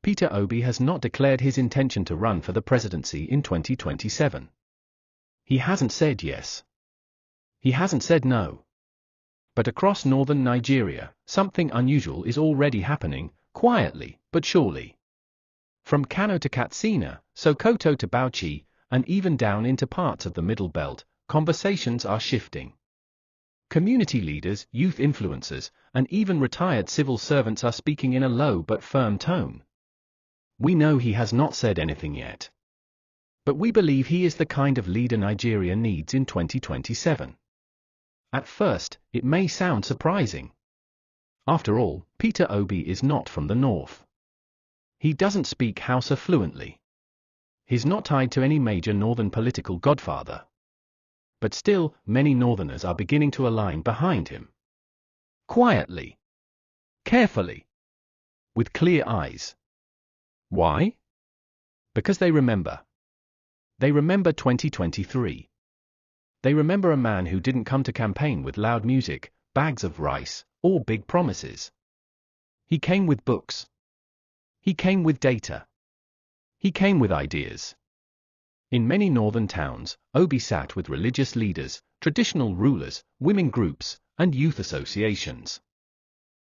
Peter Obi has not declared his intention to run for the presidency in 2027. He hasn't said yes. He hasn't said no. But across northern Nigeria, something unusual is already happening, quietly but surely. From Kano to Katsina, Sokoto to Bauchi, and even down into parts of the Middle Belt, conversations are shifting. Community leaders, youth influencers, and even retired civil servants are speaking in a low but firm tone. We know he has not said anything yet. But we believe he is the kind of leader Nigeria needs in 2027. At first, it may sound surprising. After all, Peter Obi is not from the north. He doesn't speak Hausa fluently. He's not tied to any major northern political godfather. But still, many northerners are beginning to align behind him. Quietly. Carefully. With clear eyes. Why? Because they remember. They remember 2023. They remember a man who didn't come to campaign with loud music, bags of rice, or big promises. He came with books. He came with data. He came with ideas. In many northern towns, Obi sat with religious leaders, traditional rulers, women groups, and youth associations.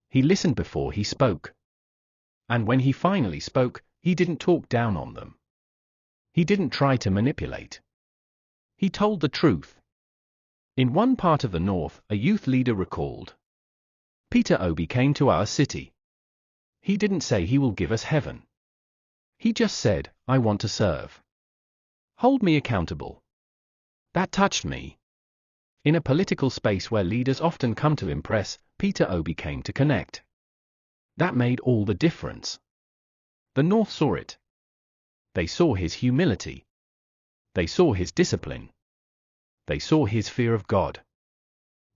He listened before he spoke. And when he finally spoke, he didn't talk down on them. He didn't try to manipulate. He told the truth. In one part of the north, a youth leader recalled, "Peter Obi came to our city. He didn't say he will give us heaven. He just said, I want to serve. Hold me accountable." That touched me. In a political space where leaders often come to impress, Peter Obi came to connect. That made all the difference. The North saw it. They saw his humility. They saw his discipline. They saw his fear of God.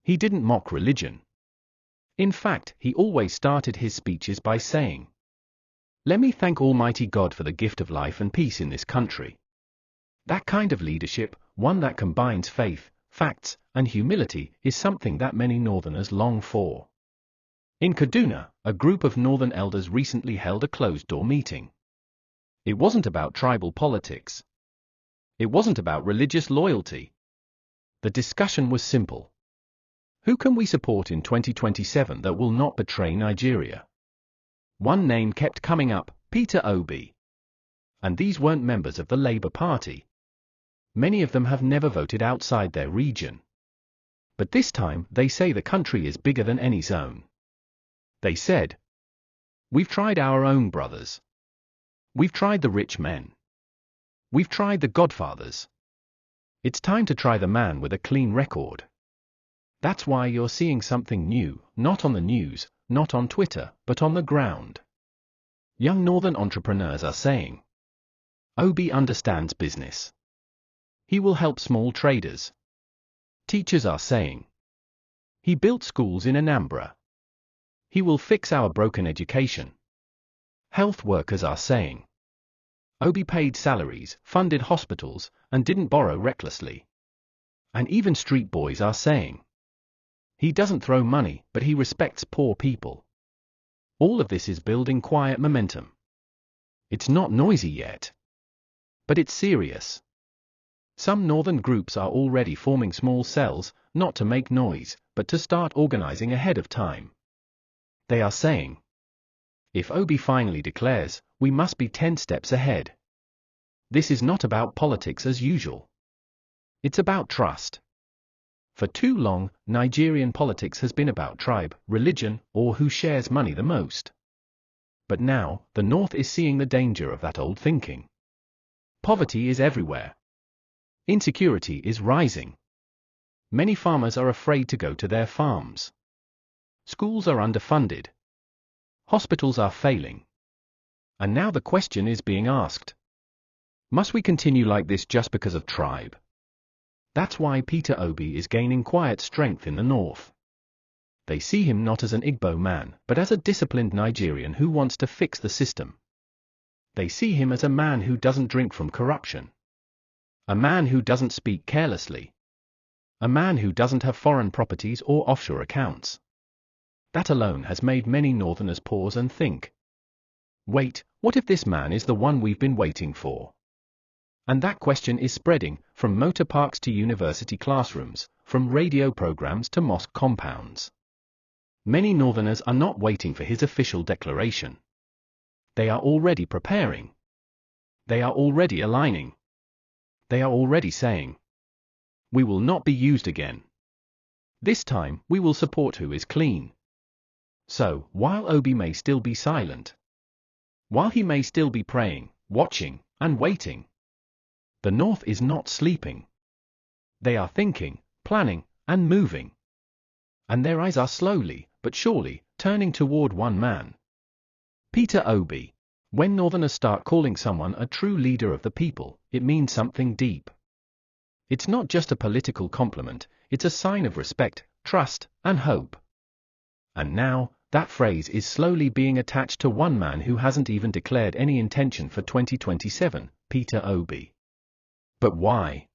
He didn't mock religion. In fact, he always started his speeches by saying, "Let me thank Almighty God for the gift of life and peace in this country." That kind of leadership, one that combines faith, facts, and humility, is something that many northerners long for. In Kaduna, a group of northern elders recently held a closed-door meeting. It wasn't about tribal politics. It wasn't about religious loyalty. The discussion was simple. Who can we support in 2027 that will not betray Nigeria? One name kept coming up, Peter Obi. And these weren't members of the Labour Party. Many of them have never voted outside their region. But this time, they say the country is bigger than any zone. They said, "We've tried our own brothers. We've tried the rich men. We've tried the godfathers. It's time to try the man with a clean record." That's why you're seeing something new, not on the news, not on Twitter, but on the ground. Young northern entrepreneurs are saying, Obi understands business. He will help small traders. Teachers are saying, he built schools in Anambra. He will fix our broken education. Health workers are saying, Obi paid salaries, funded hospitals, and didn't borrow recklessly. And even street boys are saying, he doesn't throw money, but he respects poor people. All of this is building quiet momentum. It's not noisy yet. But it's serious. Some northern groups are already forming small cells, not to make noise, but to start organizing ahead of time. They are saying, if Obi finally declares, we must be 10 steps ahead. This is not about politics as usual. It's about trust. For too long, Nigerian politics has been about tribe, religion, or who shares money the most. But now, the North is seeing the danger of that old thinking. Poverty is everywhere. Insecurity is rising. Many farmers are afraid to go to their farms. Schools are underfunded. Hospitals are failing. And now the question is being asked. Must we continue like this just because of tribe? That's why Peter Obi is gaining quiet strength in the North. They see him not as an Igbo man, but as a disciplined Nigerian who wants to fix the system. They see him as a man who doesn't drink from corruption. A man who doesn't speak carelessly. A man who doesn't have foreign properties or offshore accounts. That alone has made many Northerners pause and think. Wait, what if this man is the one we've been waiting for? And that question is spreading, from motor parks to university classrooms, from radio programs to mosque compounds. Many Northerners are not waiting for his official declaration. They are already preparing. They are already aligning. They are already saying, "We will not be used again. This time, we will support who is clean." So, while Obi may still be silent, while he may still be praying, watching, and waiting, the North is not sleeping. They are thinking, planning, and moving. And their eyes are slowly, but surely, turning toward one man. Peter Obi. When Northerners start calling someone a true leader of the people, it means something deep. It's not just a political compliment, it's a sign of respect, trust, and hope. And now, that phrase is slowly being attached to one man who hasn't even declared any intention for 2027, Peter Obi. But why?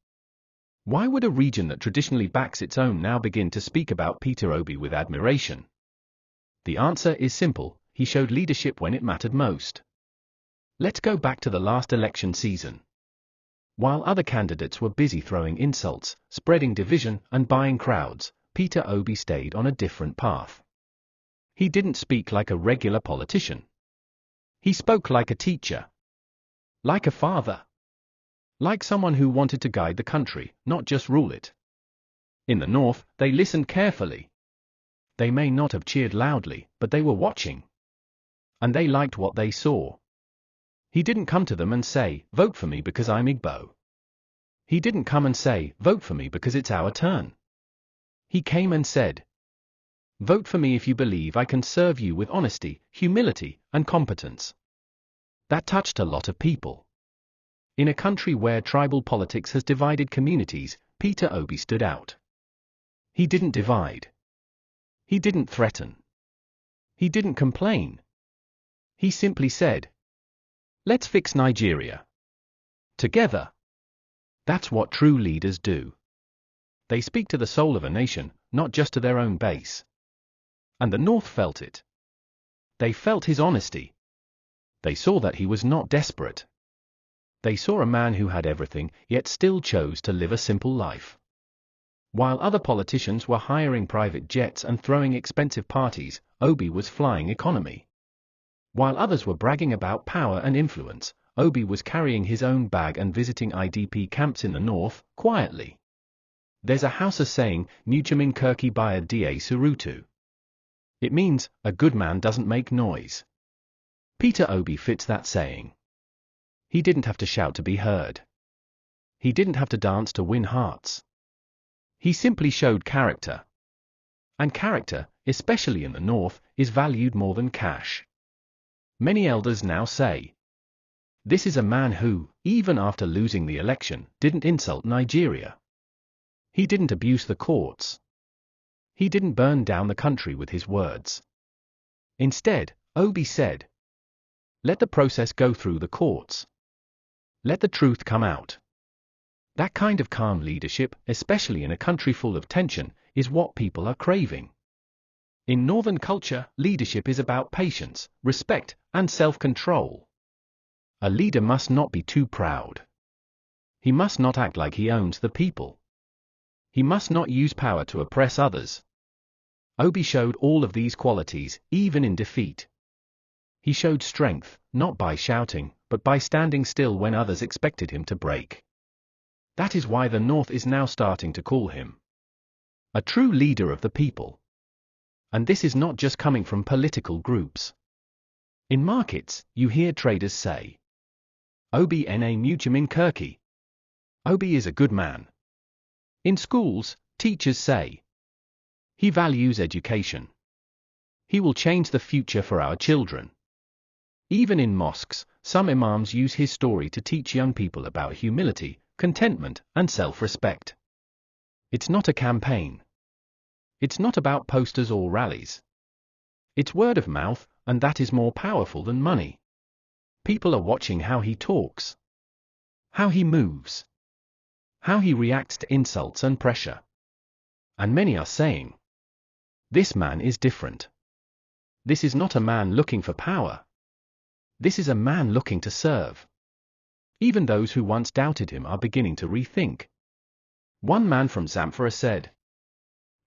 Why would a region that traditionally backs its own now begin to speak about Peter Obi with admiration? The answer is simple: he showed leadership when it mattered most. Let's go back to the last election season. While other candidates were busy throwing insults, spreading division, and buying crowds, Peter Obi stayed on a different path. He didn't speak like a regular politician. He spoke like a teacher. Like a father. Like someone who wanted to guide the country, not just rule it. In the North, they listened carefully. They may not have cheered loudly, but they were watching. And they liked what they saw. He didn't come to them and say, "Vote for me because I'm Igbo." He didn't come and say, "Vote for me because it's our turn." He came and said, "Vote for me if you believe I can serve you with honesty, humility, and competence." That touched a lot of people. In a country where tribal politics has divided communities, Peter Obi stood out. He didn't divide. He didn't threaten. He didn't complain. He simply said, "Let's fix Nigeria. Together." That's what true leaders do. They speak to the soul of a nation, not just to their own base. And the North felt it. They felt his honesty. They saw that he was not desperate. They saw a man who had everything, yet still chose to live a simple life. While other politicians were hiring private jets and throwing expensive parties, Obi was flying economy. While others were bragging about power and influence, Obi was carrying his own bag and visiting IDP camps in the North, quietly. There's a Hausa saying, "Muchamin kirki baya da surutu." It means, a good man doesn't make noise. Peter Obi fits that saying. He didn't have to shout to be heard. He didn't have to dance to win hearts. He simply showed character. And character, especially in the North, is valued more than cash. Many elders now say, this is a man who, even after losing the election, didn't insult Nigeria. He didn't abuse the courts. He didn't burn down the country with his words. Instead, Obi said, "Let the process go through the courts. Let the truth come out." That kind of calm leadership, especially in a country full of tension, is what people are craving. In Northern culture, leadership is about patience, respect, and self-control. A leader must not be too proud. He must not act like he owns the people. He must not use power to oppress others. Obi showed all of these qualities, even in defeat. He showed strength, not by shouting, but by standing still when others expected him to break. That is why the North is now starting to call him a true leader of the people. And this is not just coming from political groups. In markets, you hear traders say, "Obi na muchamin kirki." Obi is a good man. In schools, teachers say, "He values education. He will change the future for our children." Even in mosques, some imams use his story to teach young people about humility, contentment, and self-respect. It's not a campaign. It's not about posters or rallies. It's word of mouth, and that is more powerful than money. People are watching how he talks, how he moves, how he reacts to insults and pressure. And many are saying, this man is different. This is not a man looking for power. This is a man looking to serve. Even those who once doubted him are beginning to rethink. One man from Zamfara said,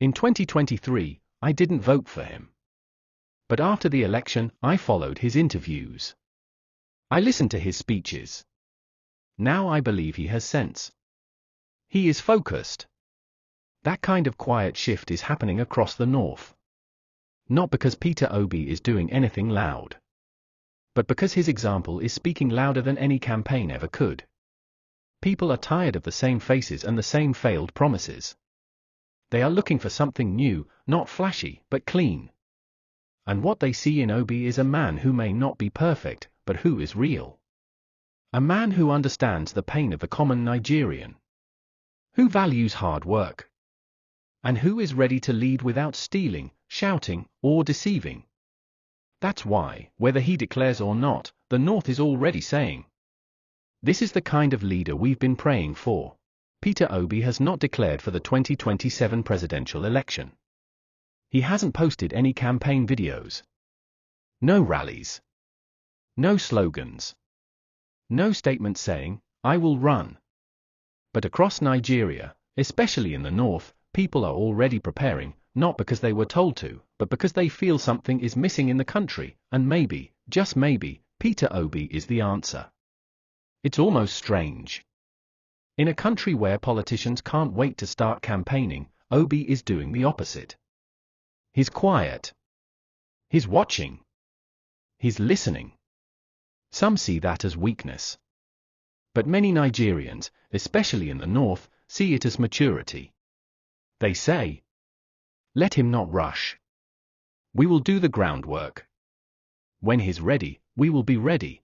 "In 2023, I didn't vote for him. But after the election, I followed his interviews. I listened to his speeches. Now I believe he has sense. He is focused." That kind of quiet shift is happening across the north. Not because Peter Obi is doing anything loud, but because his example is speaking louder than any campaign ever could. People are tired of the same faces and the same failed promises. They are looking for something new, not flashy, but clean. And what they see in Obi is a man who may not be perfect, but who is real. A man who understands the pain of the common Nigerian. Who values hard work. And who is ready to lead without stealing, shouting, or deceiving. That's why, whether he declares or not, the North is already saying, "This is the kind of leader we've been praying for." Peter Obi has not declared for the 2027 presidential election. He hasn't posted any campaign videos. No rallies. No slogans. No statement saying, "I will run." But across Nigeria, especially in the north, people are already preparing, not because they were told to, but because they feel something is missing in the country, and maybe, just maybe, Peter Obi is the answer. It's almost strange. In a country where politicians can't wait to start campaigning, Obi is doing the opposite. He's quiet. He's watching. He's listening. Some see that as weakness. But many Nigerians, especially in the north, see it as maturity. They say, "Let him not rush. We will do the groundwork. When he's ready, we will be ready."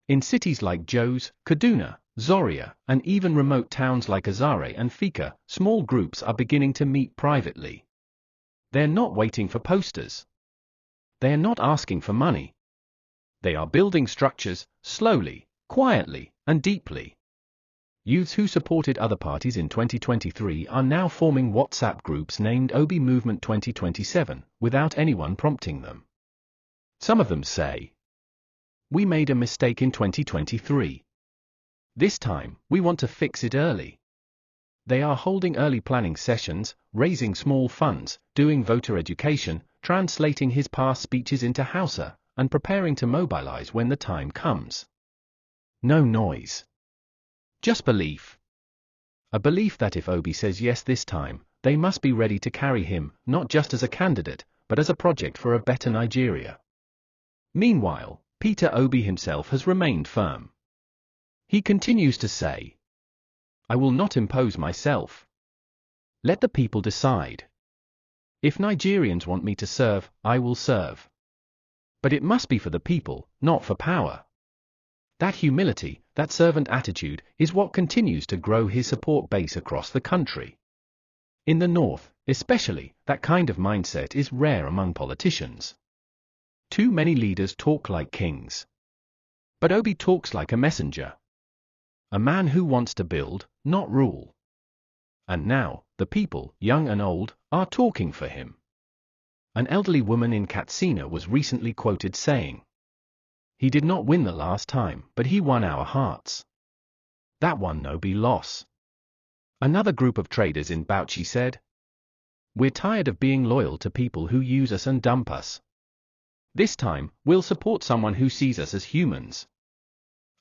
In cities like Jos, Kaduna, Zaria, and even remote towns like Azare and Fika, small groups are beginning to meet privately. They're not waiting for posters. They are not asking for money. They are building structures, slowly, quietly, and deeply. Youths who supported other parties in 2023 are now forming WhatsApp groups named Obi Movement 2027, without anyone prompting them. Some of them say, "We made a mistake in 2023. This time, we want to fix it early." They are holding early planning sessions, raising small funds, doing voter education, translating his past speeches into Hausa, and preparing to mobilize when the time comes. No noise. Just belief. A belief that if Obi says yes this time, they must be ready to carry him, not just as a candidate, but as a project for a better Nigeria. Meanwhile, Peter Obi himself has remained firm. He continues to say, "I will not impose myself. Let the people decide. If Nigerians want me to serve, I will serve. But it must be for the people, not for power." That humility, that servant attitude, is what continues to grow his support base across the country. In the north, especially, that kind of mindset is rare among politicians. Too many leaders talk like kings. But Obi talks like a messenger. A man who wants to build, not rule. And now, the people, young and old, are talking for him. An elderly woman in Katsina was recently quoted saying, "He did not win the last time, but he won our hearts. That won Obi loss." Another group of traders in Bauchi said, "We're tired of being loyal to people who use us and dump us. This time, we'll support someone who sees us as humans."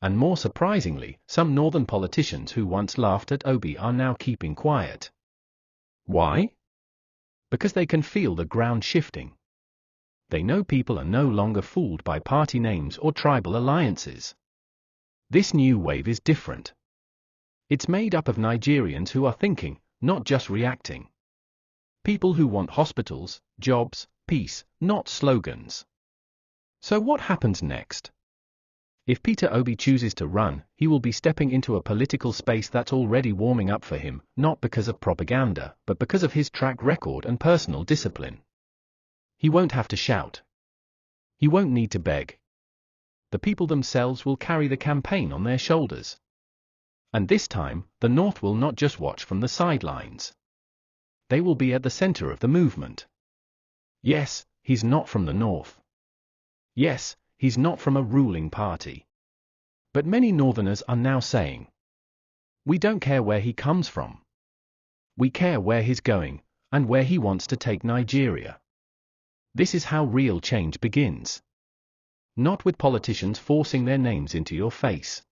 And more surprisingly, some northern politicians who once laughed at Obi are now keeping quiet. Why? Because they can feel the ground shifting. They know people are no longer fooled by party names or tribal alliances. This new wave is different. It's made up of Nigerians who are thinking, not just reacting. People who want hospitals, jobs, peace, not slogans. So what happens next? If Peter Obi chooses to run, he will be stepping into a political space that's already warming up for him, not because of propaganda, but because of his track record and personal discipline. He won't have to shout. He won't need to beg. The people themselves will carry the campaign on their shoulders. And this time, the North will not just watch from the sidelines. They will be at the center of the movement. Yes, he's not from the North. Yes, he's not from a ruling party. But many Northerners are now saying, we don't care where he comes from. We care where he's going, and where he wants to take Nigeria. This is how real change begins. Not with politicians forcing their names into your face,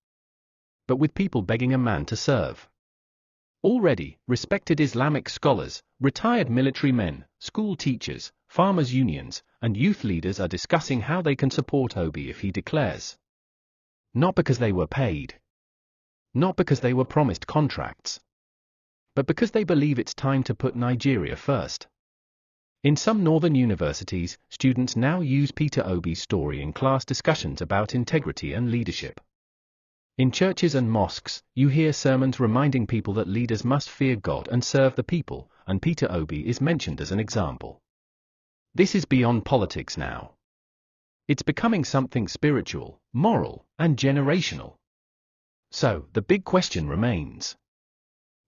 but with people begging a man to serve. Already, respected Islamic scholars, retired military men, school teachers, farmers' unions, and youth leaders are discussing how they can support Obi if he declares. Not because they were paid. Not because they were promised contracts. But because they believe it's time to put Nigeria first. In some northern universities, students now use Peter Obi's story in class discussions about integrity and leadership. In churches and mosques, you hear sermons reminding people that leaders must fear God and serve the people, and Peter Obi is mentioned as an example. This is beyond politics now. It's becoming something spiritual, moral, and generational. So, the big question remains.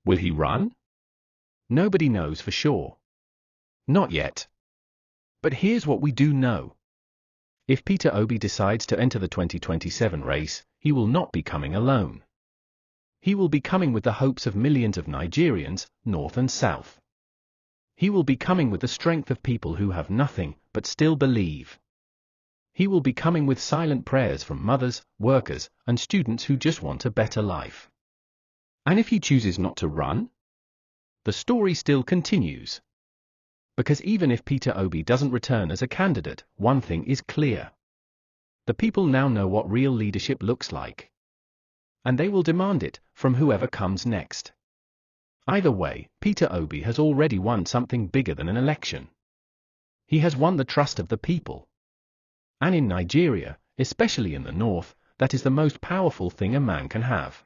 Will he run? Nobody knows for sure. Not yet. But here's what we do know. If Peter Obi decides to enter the 2027 race, he will not be coming alone. He will be coming with the hopes of millions of Nigerians, north and south. He will be coming with the strength of people who have nothing, but still believe. He will be coming with silent prayers from mothers, workers, and students who just want a better life. And if he chooses not to run? The story still continues. Because even if Peter Obi doesn't return as a candidate, one thing is clear. The people now know what real leadership looks like. And they will demand it, from whoever comes next. Either way, Peter Obi has already won something bigger than an election. He has won the trust of the people. And in Nigeria, especially in the north, that is the most powerful thing a man can have.